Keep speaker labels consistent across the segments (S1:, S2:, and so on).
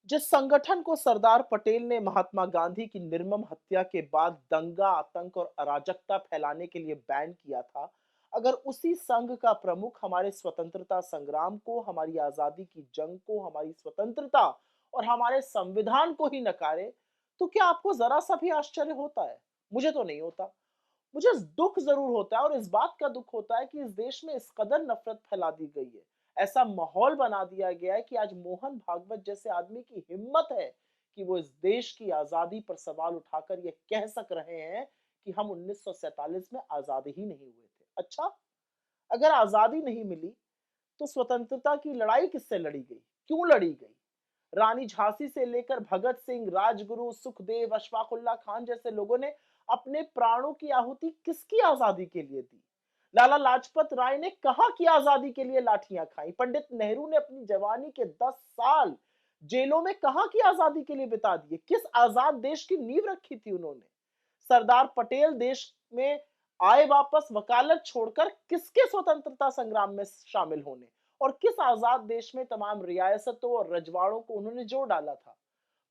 S1: जिस संगठन को सरदार पटेल ने महात्मा गांधी की निर्मम हत्या के बाद दंगा, आतंक और अराजकता फैलाने के लिए बैन किया था, अगर उसी संघ का प्रमुख हमारे स्वतंत्रता संग्राम को, हमारी आजादी की जंग को, हमारी स्वतंत्रता और हमारे संविधान को ही नकारे, तो क्या आपको जरा सा भी आश्चर्य होता है? मुझे तो नहीं होता। मुझे दुख जरूर होता है और इस बात का दुख होता है कि इस देश में इस कदर नफरत फैला दी गई है, ऐसा माहौल बना दिया गया है कि आज मोहन भागवत जैसे आदमी की हिम्मत है कि वो इस देश की आजादी पर सवाल उठाकर ये कह सक रहे हैं कि हम 1947 में आजाद ही नहीं हुए थे। अच्छा, अगर आजादी नहीं मिली तो स्वतंत्रता की लड़ाई किससे लड़ी गई, क्यों लड़ी गई? रानी झांसी से लेकर भगत सिंह, राजगुरु, सुखदेव, अशफाकुल्ला खान जैसे लोगों ने अपने प्राणों की आहुति किसकी आजादी के लिए दी? लाला लाजपत राय ने कहा कि आजादी के लिए लाठियां खाई? पंडित नेहरू ने अपनी जवानी के 10 साल जेलों में कहा कि आजादी के लिए बिता दिए? किस आजाद देश की नींव रखी थी उन्होंने? सरदार पटेल देश में आए वापस वकालत छोड़कर किसके स्वतंत्रता संग्राम में शामिल होने, और किस आजाद देश में तमाम रियासतों और रजवाड़ों को उन्होंने जोड़ डाला था?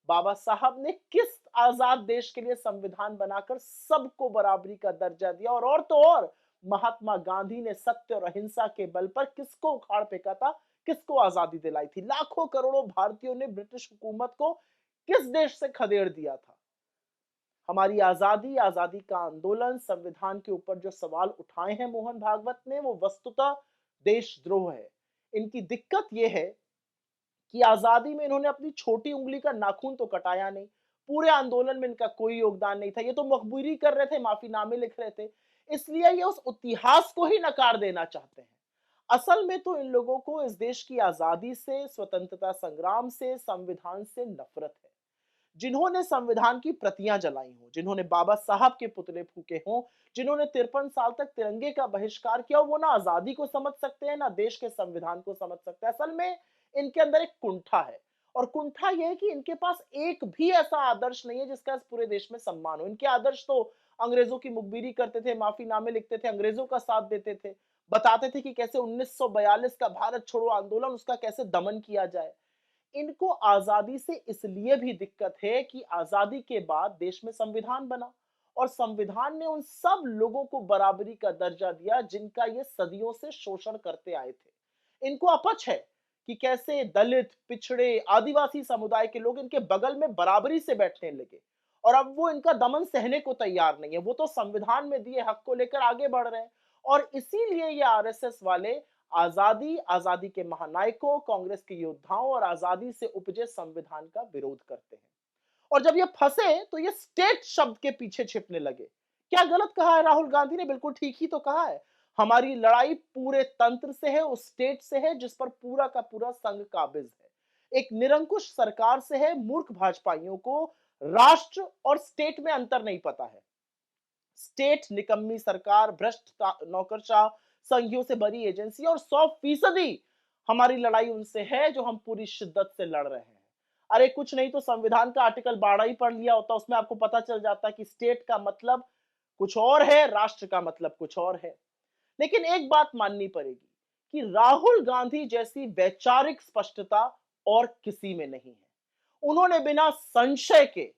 S1: बाबा साहब ने किस आजाद देश के लिए संविधान बनाकर सबको बराबरी का दर्जा दिया? और तो और महात्मा गांधी ने सत्य और अहिंसा के बल पर किसको उखाड़ फेंका था, किसको आजादी दिलाई थी? लाखों करोड़ों भारतीयों ने ब्रिटिश हुकूमत को किस देश से खदेड़ दिया था? हमारी आजादी, आजादी का आंदोलन, संविधान के ऊपर जो सवाल उठाए हैं मोहन भागवत ने, वो वस्तुतः देशद्रोह है। इनकी दिक्कत यह है कि आजादी में इन्होंने अपनी छोटी उंगली का नाखून तो कटाया नहीं। पूरे आंदोलन में इनका कोई योगदान नहीं था। ये तो मखबूरी कर रहे थे, माफीनामे लिख रहे थे। इसलिए ये उस इतिहास को ही नकार देना चाहते हैं। असल में तो इन लोगों को इस देश की आजादी से, स्वतंत्रता संग्राम से, संविधान से नफरत है। जिन्होंने संविधान की प्रतियां जलाई हों, जिन्होंने बाबा साहब के पुतले फूके हों, जिन्होंने 53 साल तक तिरंगे का बहिष्कार किया, वो ना आजादी को समझ सकते हैं, ना देश के संविधान को समझ सकते हैं। असल में इनके अंदर एक कुंठा है, और कुंठा यह है कि इनके पास एक भी ऐसा आदर्श नहीं है जिसका इस पूरे देश में सम्मान हो। इनके आदर्श तो अंग्रेजों की मुखबिरी करते थे, माफीनामे लिखते थे, अंग्रेजों का साथ देते थे, बताते थे कि कैसे 1942 का भारत छोड़ो आंदोलन, उसका कैसे दमन किया जाए। इनको आजादी से इसलिए भी दिक्कत है कि आजादी के बाद देश में संविधान बना, और संविधान ने उन सब लोगों को बराबरी का दर्जा दिया जिनका ये सदियों से शोषण करते आए थे। इनको अपच है कि कैसे दलित, पिछड़े, आदिवासी समुदाय के लोग इनके बगल में बराबरी से बैठने लगे, और अब वो इनका दमन सहने को तैयार नहीं है। वो तो संविधान में दिए हक को लेकर आगे बढ़ रहे हैं, और इसीलिए ये आरएसएस वाले आजादी, आजादी के महानायकों, कांग्रेस के योद्धाओं और आजादी से उपजे संविधान का विरोध करते हैं। और जब ये फंसे तो ये स्टेट शब्द के पीछे छिपने लगे। क्या गलत कहा है राहुल गांधी ने? बिल्कुल ठीक ही तो कहा है। हमारी लड़ाई पूरे तंत्र से है, उस स्टेट से है जिस पर पूरा का पूरा संघ काबिज है। एक निरंकुश सरकार से है। मूर्ख भाजपाइयों को राष्ट्र और स्टेट में अंतर नहीं पता है। स्टेट निकम्मी सरकार, भ्रष्ट नौकरशाह, संघियों से बड़ी एजेंसी, और 100% हमारी लड़ाई उनसे है जो हम पूरी शिद्दत से लड़ रहे हैं। अरे कुछ नहीं तो संविधान का आर्टिकल 12 ही पढ़ लिया होता, उसमें आपको पता चल जाता कि स्टेट का मतलब कुछ और है, राष्ट्र का मतलब कुछ और है। लेकिन एक बात माननी पड़ेगी कि राहुल गांधी जैसी वैचारिक स्पष्टता और किसी में नहीं है। उन्होंने बिना संशय के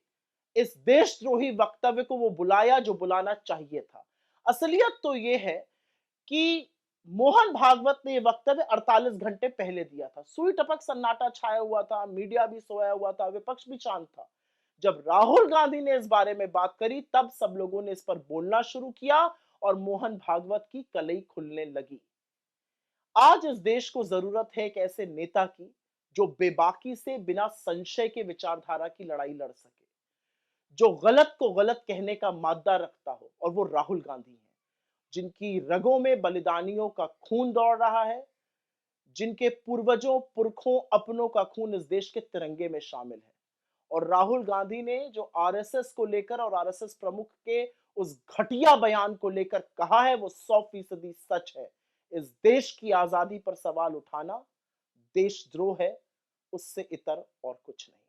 S1: इस देशद्रोही वक्तव्य को वो बुलाया जो बुलाना चाहिए था। असलियत तो ये है कि मोहन भागवत ने ये वक्तव्य 48 घंटे पहले दिया था। सुई टपक सन्नाटा छाया हुआ था, मीडिया भी सोया हुआ था, विपक्ष भी शांत था। जब राहुल गांधी ने इस बारे में बात करी, तब सब लोगों ने इस पर बोलना शुरू किया और मोहन भागवत की कलई खुलने लगी। आज इस देश को जरूरत है एक ऐसे नेता की जो बेबाकी से, बिना संशय के विचारधारा की लड़ाई लड़ सके, जो गलत को गलत कहने का मादा रखता हो, और वो राहुल गांधी हैं, जिनकी रगों में बलिदानियों का खून दौड़ रहा है, जिनके पूर्वजों, पुरखों, अपनों का खून इस देश के तिरंगे में शामिल है। और राहुल गांधी ने जो आरएसएस को लेकर और आरएसएस प्रमुख के उस घटिया बयान को लेकर कहा है, वो 100% सच है। इस देश की आजादी पर सवाल उठाना देशद्रोह है, उससे इतर और कुछ नहीं।